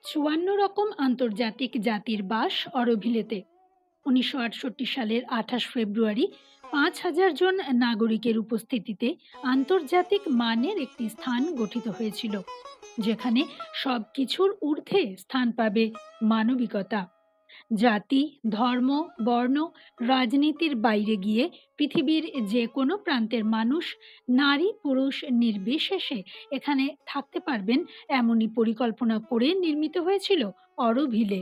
৫৪ রকম আন্তর্জাতিক জাতির বাস অরোভিলেতে। ১৯৬৮ সালের ২৮ ফেব্রুয়ারি ৫,০০০ জন নাগরিকের উপস্থিতিতে আন্তর্জাতিক মানের একটি স্থান গঠিত হয়েছিল, যেখানে সবকিছুর ঊর্ধ্বে স্থান পাবে মানবিকতা। জাতি, ধর্ম, বর্ণ, রাজনীতির বাইরে গিয়ে পৃথিবীর যে কোনো প্রান্তের মানুষ, নারী পুরুষ নির্বিশেষে এখানে থাকতে পারবেন, এমনই পরিকল্পনা করে নির্মিত হয়েছিল অরোভিলে।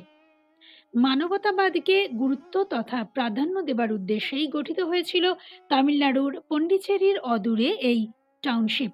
মানবতাবাদকে গুরুত্ব তথা প্রাধান্য দেবার উদ্দেশ্যেই গঠিত হয়েছিল তামিলনাড়ুর পন্ডিচেরির অদূরে এই টাউনশিপ।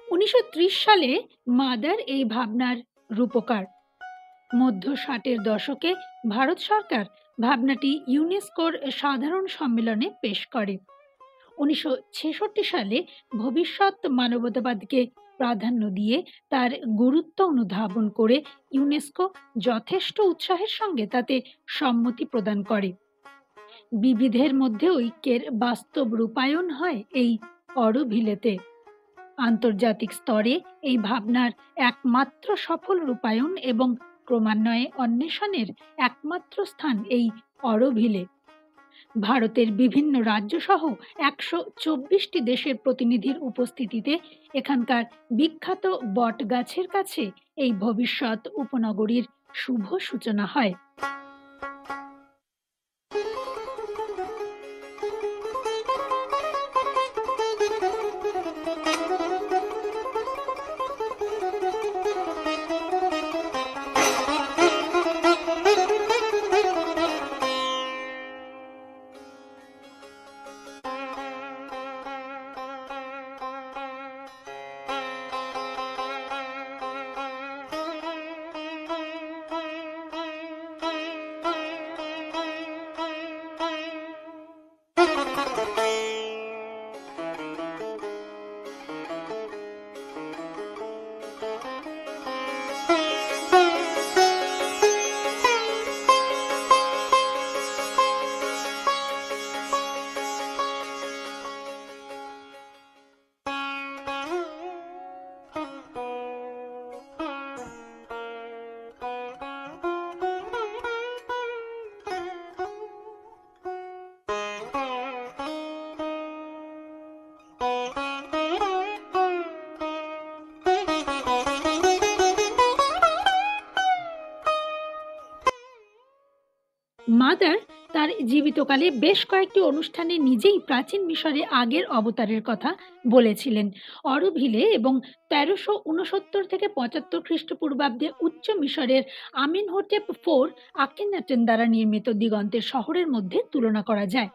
১৯৩০ সালে মাদার এই ভাবনার রূপকার। মধ্য ৬০-এর দশকে ভারত সরকার ভাবনাটি ইউনেস্কোর সাধারণ সম্মেলনে পেশ করে। ১৯৬৬ সালে ভবিষ্যৎ মানবতাবাদকে প্রাধান্য দিয়ে তার গুরুত্ব অনুধাবন করে ইউনেস্কো যথেষ্ট উৎসাহের সঙ্গে তাতে সম্মতি প্রদান করে। বিবিধের মধ্যে ঐক্যের বাস্তব রূপায়ণ হয় এই অরোভিলেতে। আন্তর্জাতিক স্তরে এই ভাবনার একমাত্র সফল রূপায়ণ এবং ক্রমান্বয়ে অন্বেষণের একমাত্র স্থান এই অরোভিলে। ভারতের বিভিন্ন রাজ্য সহ ১২৪টি দেশের প্রতিনিধির উপস্থিতিতে এখানকার বিখ্যাত বট গাছের কাছে এই ভবিষ্যৎ উপনগরীর শুভ সূচনা হয়। মাদার তার জীবিতকালে বেশ কয়েকটি অনুষ্ঠানে নিজেই প্রাচীন মিশরে আগের অবতারের কথা বলেছিলেন। অরোভিলে এবং ১৩৬৯ থেকে ৭৫ খ্রিস্টপূর্বাব্দে উচ্চ মিশরের আমেনহোটেপ ৪ আকেনাটেন দ্বারা নির্মিত দিগন্তের শহরের মধ্যে তুলনা করা যায়।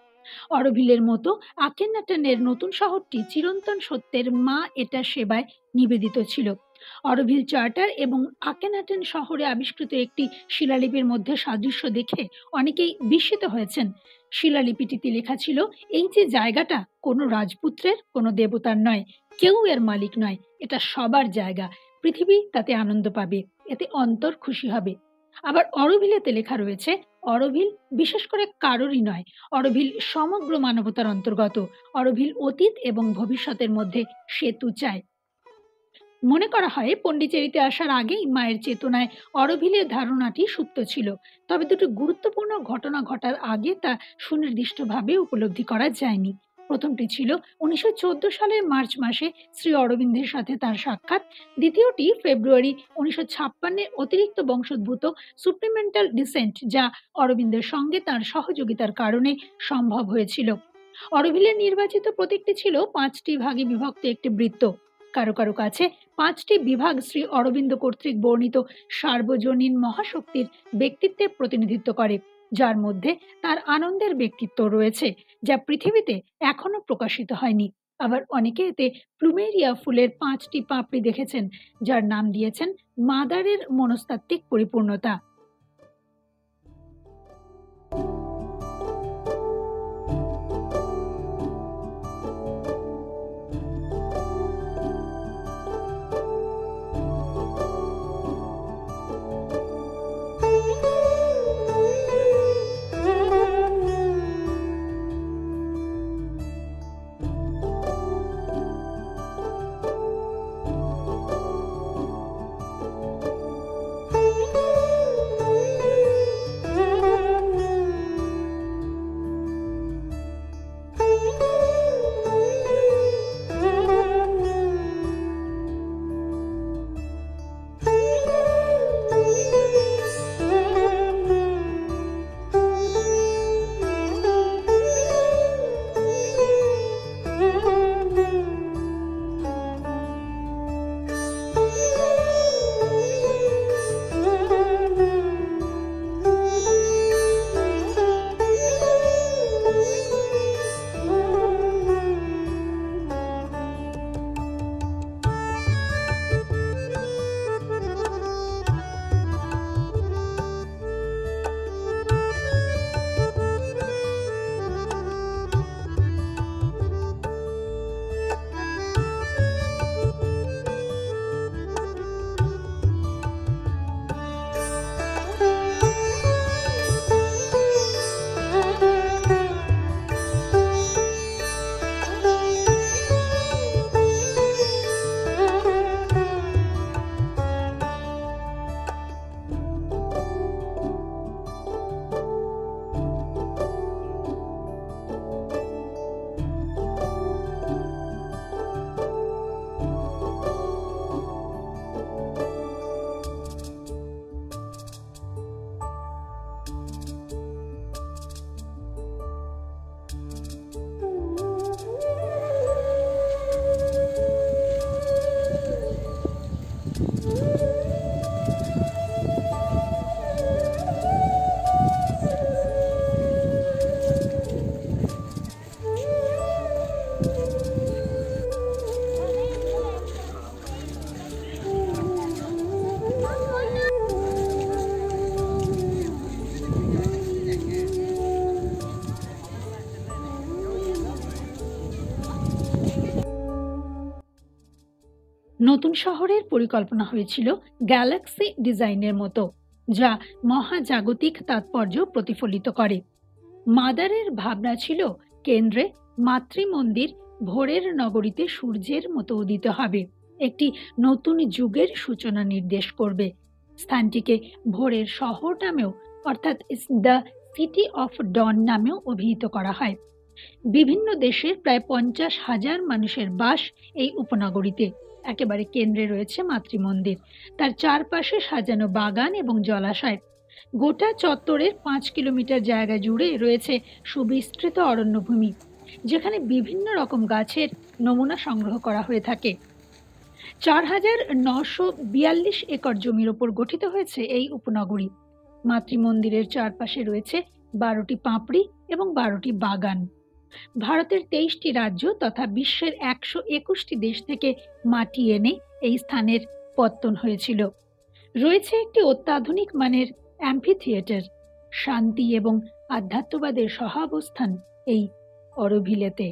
অরোভিলের মতো আকেনাটেনের নতুন শহরটি চিরন্তন সত্যের মা এটা সেবায় নিবেদিত ছিল। অরোভিল চার্টার এবং আকেনাটেন শহরে আবিষ্কৃত একটি শিলালিপির মধ্যে সাদৃশ্য দেখে অনেকেই বিস্মিত হয়েছেন। শিলালিপিটিতে লেখা ছিল, এই যে জায়গাটা কোনো রাজপুত্রের, কোনো দেবতার নয়, কেউ এর মালিক নয়, এটা সবার জায়গা, পৃথিবী তাতে আনন্দ পাবে, এতে অন্তর খুশি হবে। আবার অরোভিলেতে লেখা রয়েছে, অরোভিল বিশেষ করে কারোরই নয়, অরোভিল সমগ্র মানবতার অন্তর্গত, অরোভিল অতীত এবং ভবিষ্যতের মধ্যে সেতু চায়। মনে করা হয় পন্ডিচেরিতে আসার আগেই মায়ের চেতনায় অরোভিলের ধারণাটি সুপ্ত ছিল, তবে দুটি গুরুত্বপূর্ণ ঘটনা ঘটার আগে তা সুনির্দিষ্টভাবে উপলব্ধি করা যায়নি। প্রথমটি ছিল ১৯১৪ সালের মার্চ মাসে শ্রী অরবিন্দের সাথে তার সাক্ষাৎ। দ্বিতীয়টি ফেব্রুয়ারি ১৯৫৬-এর অতিরিক্ত বংশোদ্ভূত সুপ্রিমেন্টাল ডিসেন্ট, যা অরবিন্দের সঙ্গে তার সহযোগিতার কারণে সম্ভব হয়েছিল। অরোভিলের নির্বাচিত প্রতীকটি ছিল ৫টি ভাগে বিভক্ত একটি বৃত্ত। কারো কারো কাছে ৫টি বিভাগ শ্রী অরবিন্দ কর্তৃক বর্ণিত সার্বজনীন মহাশক্তির ব্যক্তিত্বের প্রতিনিধিত্ব করে, যার মধ্যে তার আনন্দের ব্যক্তিত্ব রয়েছে, যা পৃথিবীতে এখনো প্রকাশিত হয়নি। আবার অনেকে এতে প্লুমেরিয়া ফুলের ৫টি পাপড়ি দেখেছেন, যার নাম দিয়েছেন মাদারের মনস্তাত্ত্বিক পরিপূর্ণতা। নতুন শহরের পরিকল্পনা হয়েছিল গ্যালাক্সি ডিজাইনের মতো, যা মহাজাগতিক তাৎপর্য প্রতিফলিত করে। মাদারের ভাবনা ছিল কেন্দ্রে মাতৃমন্দির ভোরের নগরীতে সূর্যের মতো উদিত হবে, একটি নতুন যুগের সূচনা নির্দেশ করবে। স্থানটিকে ভোরের শহর নামেও, অর্থাৎ দ্য সিটি অফ ডন নামেও অভিহিত করা হয়। বিভিন্ন দেশের প্রায় ৫০,০০০ মানুষের বাস এই উপনগরীতে। একেবারে কেন্দ্রে রয়েছে মাতৃমন্দির, তার চারপাশে সাজানো বাগান এবং জলাশয়। গোটা চত্বরের ৫ কিলোমিটার জায়গা জুড়ে রয়েছে সুবিস্তৃত অরণ্যভূমি, যেখানে বিভিন্ন রকম গাছের নমুনা সংগ্রহ করা হয়ে থাকে। ৪,৯৪২ একর জমির ওপর গঠিত হয়েছে এই উপনগরী। মাতৃমন্দিরের চারপাশে রয়েছে ১২টি পাপড়ি এবং ১২টি বাগান। ভারতের ২৩টি রাজ্য তথা বিশ্বের ১২১টি দেশ থেকে মাটি এনে এই স্থানের পত্তন হয়েছিল। রয়েছে একটি অত্যাধুনিক মানের অ্যাম্ফি থিয়েটার। শান্তি এবং আধ্যাত্মবাদের সহাবস্থান এই অরোভিলেতে।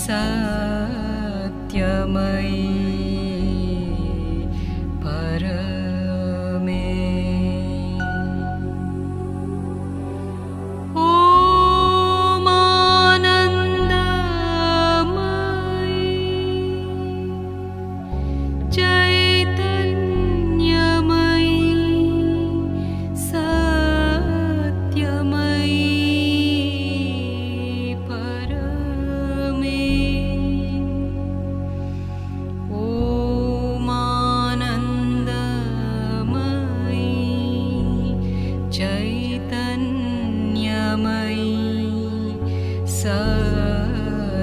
सत्यमयी परमे ॐ आनन्दमयी चैतन्यमयी सत्यमयी परमे ॐ आनन्दमयी चैतन्यमयी सत्यमयी